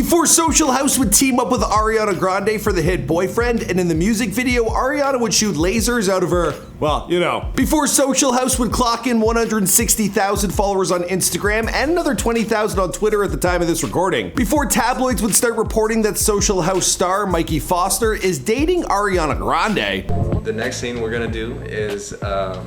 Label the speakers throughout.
Speaker 1: Before Social House would team up with Ariana Grande for the hit Boyfriend, and in the music video, Ariana would shoot lasers out of her, well, you know. Before Social House would clock in 160,000 followers on Instagram and another 20,000 on Twitter at the time of this recording. Before tabloids would start reporting that Social House star Mikey Foster is dating Ariana Grande.
Speaker 2: The next scene we're gonna do is a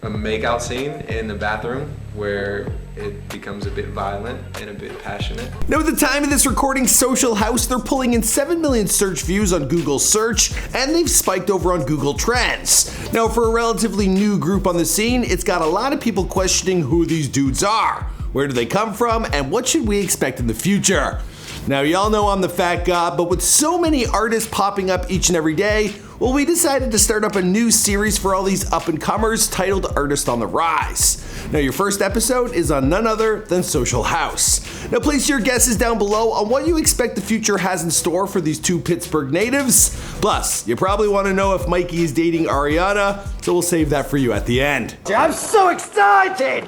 Speaker 2: makeout scene in the bathroom where it becomes a bit violent and a bit passionate.
Speaker 1: Now at the time of this recording, Social House, they're pulling in 7 million search views on Google search, and they've spiked over on Google Trends. Now for a relatively new group on the scene, it's got a lot of people questioning who these dudes are, where do they come from, and what should we expect in the future. Now y'all know I'm the fat god, but with so many artists popping up each and every day, well, we decided to start up a new series for all these up-and-comers titled Artist on the Rise. Now your first episode is on none other than Social House. Now place your guesses down below on what you expect the future has in store for these two Pittsburgh natives. Plus, you probably want to know if Mikey is dating Ariana, so we'll save that for you at the end.
Speaker 3: I'm so excited!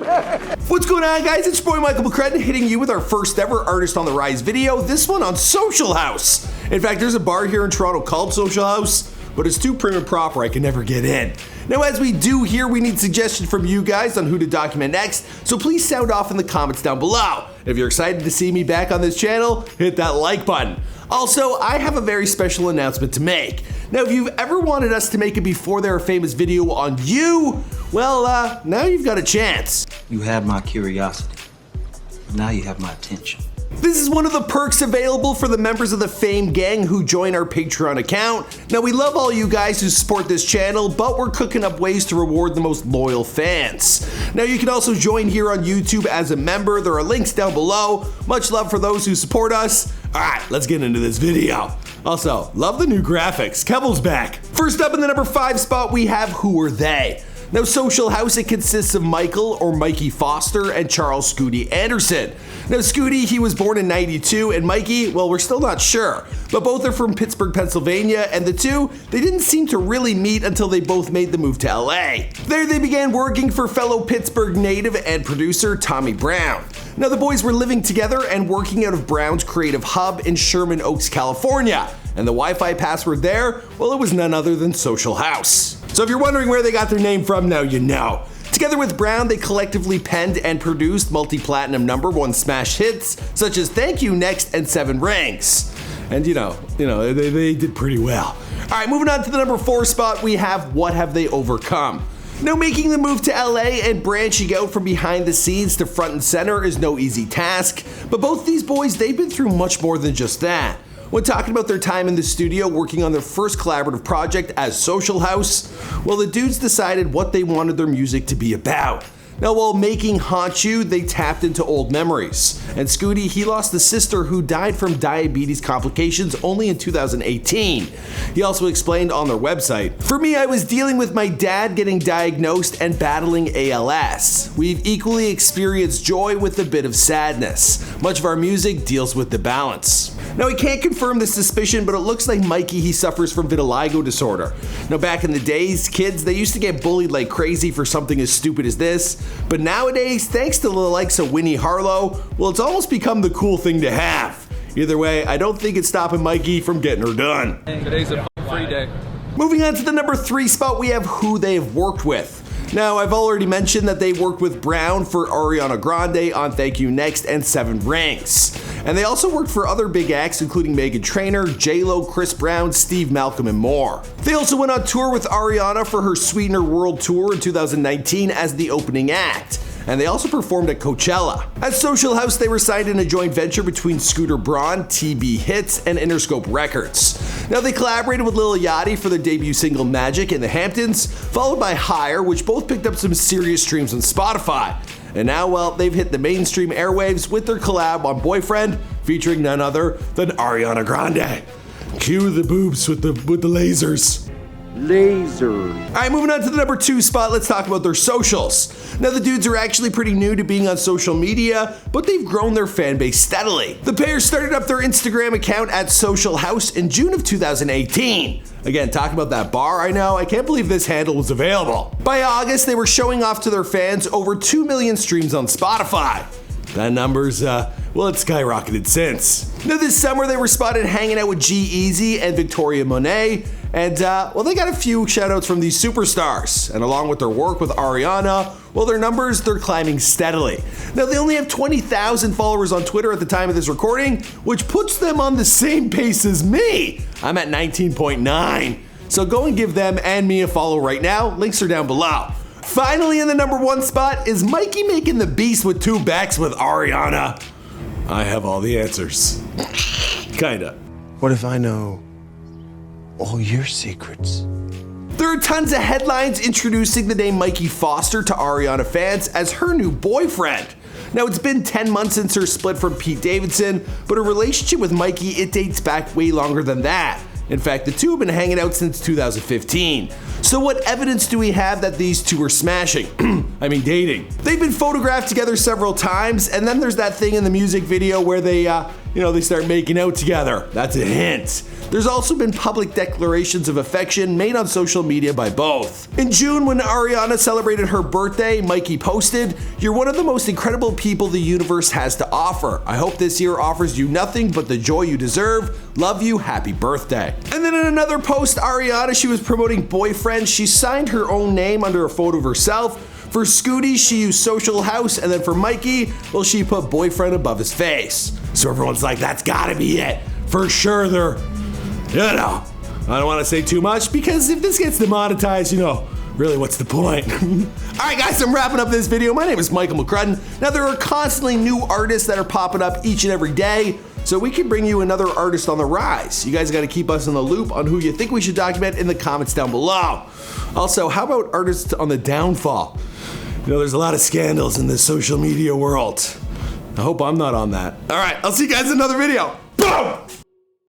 Speaker 1: What's going on, guys? It's your boy Michael McCrudden hitting you with our first ever Artist on the Rise video, this one on Social House. In fact, there's a bar here in Toronto called Social House, but it's too prim and proper, I can never get in. Now as we do here, we need suggestions from you guys on who to document next, so please sound off in the comments down below. If you're excited to see me back on this channel, hit that like button. Also, I have a very special announcement to make. Now if you've ever wanted us to make a before they're famous video on you, well, now you've got a chance.
Speaker 4: You have my curiosity. Now you have my attention.
Speaker 1: This is one of the perks available for the members of the Fame Gang who join our Patreon account. Now we love all you guys who support this channel, but we're cooking up ways to reward the most loyal fans. Now you can also join here on YouTube as a member. There are links down below. Much love for those who support us. Alright, let's get into this video. Also, love the new graphics. Keval's back. First up in the number 5 spot, we have Who Are They? Now Social House, it consists of Michael or Mikey Foster and Charles Scootie Anderson. Now Scootie, he was born in '92, and Mikey, well, we're still not sure, but both are from Pittsburgh, Pennsylvania, and the two, they didn't seem to really meet until they both made the move to LA. There they began working for fellow Pittsburgh native and producer Tommy Brown. Now the boys were living together and working out of Brown's creative hub in Sherman Oaks, California. And the Wi-Fi password there, well, it was none other than Social House. So if you're wondering where they got their name from, now you know. Together with Brown, they collectively penned and produced multi-platinum #1 smash hits such as Thank You Next and 7 Rings. And you know, they did pretty well. All right, moving on to the number 4 spot, we have What Have They Overcome? Now making the move to LA and branching out from behind the scenes to front and center is no easy task, but both these boys, they've been through much more than just that. When talking about their time in the studio working on their first collaborative project as Social House, well, the dudes decided what they wanted their music to be about. Now while making Haunt You, they tapped into old memories. And Scootie, he lost a sister who died from diabetes complications only in 2018. He also explained on their website, "For me, I was dealing with my dad getting diagnosed and battling ALS. We've equally experienced joy with a bit of sadness. Much of our music deals with the balance." Now he can't confirm this suspicion, but it looks like Mikey, he suffers from vitiligo disorder. Now back in the days, kids, they used to get bullied like crazy for something as stupid as this. But nowadays, thanks to the likes of Winnie Harlow, well, it's almost become the cool thing to have. Either way, I don't think it's stopping Mikey from getting her done.
Speaker 2: Today's a free day.
Speaker 1: Moving on to the number 3 spot, we have who they have worked with. Now, I've already mentioned that they worked with Brown for Ariana Grande on Thank You Next and 7 Rings. And they also worked for other big acts including Meghan Trainor, J-Lo, Chris Brown, Steve Malcolm, and more. They also went on tour with Ariana for her Sweetener World Tour in 2019 as the opening act. And they also performed at Coachella. At Social House, they were signed in a joint venture between Scooter Braun, TB Hits, and Interscope Records. Now they collaborated with Lil Yachty for their debut single Magic in the Hamptons, followed by Higher, which both picked up some serious streams on Spotify. And now, well, they've hit the mainstream airwaves with their collab on Boyfriend, featuring none other than Ariana Grande. Cue the boobs with the lasers. Alright, moving on to the number 2 spot, let's talk about their socials. Now the dudes are actually pretty new to being on social media, but they've grown their fan base steadily. The pair started up their Instagram account at Social House in June of 2018. Again, talking about that bar, I know, I can't believe this handle was available. By August, they were showing off to their fans over 2 million streams on Spotify. That number's, well, it's skyrocketed since. Now this summer they were spotted hanging out with G-Eazy and Victoria Monet, and well, they got a few shoutouts from these superstars, and along with their work with Ariana, well, their numbers, they're climbing steadily. Now they only have 20,000 followers on Twitter at the time of this recording, which puts them on the same pace as me. I'm at 19.9. So go and give them and me a follow right now. Links are down below. Finally, in the #1 spot is Mikey making the beast with 2 backs with Ariana. I have all the answers. Kinda.
Speaker 5: What if I know all your secrets?
Speaker 1: There are tons of headlines introducing the name Mikey Foster to Ariana fans as her new boyfriend. Now it's been 10 months since her split from Pete Davidson, but her relationship with Mikey, it dates back way longer than that. In fact, the two have been hanging out since 2015. So what evidence do we have that these two are smashing? I mean dating. They've been photographed together several times, and then there's that thing in the music video where they they start making out together. That's a hint. There's also been public declarations of affection made on social media by both. In June, when Ariana celebrated her birthday, Mikey posted, "You're one of the most incredible people the universe has to offer. I hope this year offers you nothing but the joy you deserve. Love you, happy birthday." And then in another post, Ariana, she was promoting Boyfriend. She signed her own name under a photo of herself. For Scootie, she used Social House, and then for Mikey, well, she put Boyfriend above his face. So everyone's like, that's gotta be it. For sure, they're, I don't wanna say too much because if this gets demonetized, really, what's the point? Alright guys, I'm wrapping up this video. My name is Michael McCrudden. Now there are constantly new artists that are popping up each and every day, so we can bring you another artist on the rise. You guys gotta keep us in the loop on who you think we should document in the comments down below. Also, how about artists on the downfall? There's a lot of scandals in this social media world. I hope I'm not on that. Alright, I'll see you guys in another video. Boom!